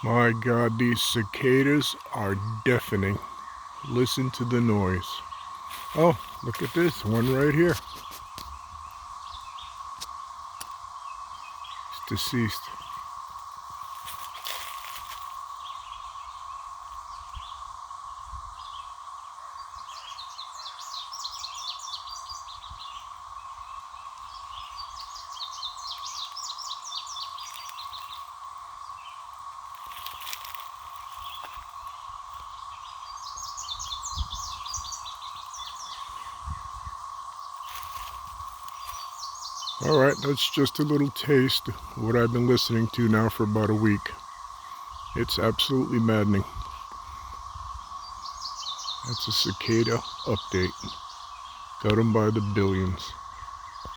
My God, these cicadas are deafening. Listen to the noise. Oh, look at this one right here. It's deceased. Alright, that's just a little taste of what I've been listening to now for about a week. It's absolutely maddening. That's a cicada update. Got them by the billions.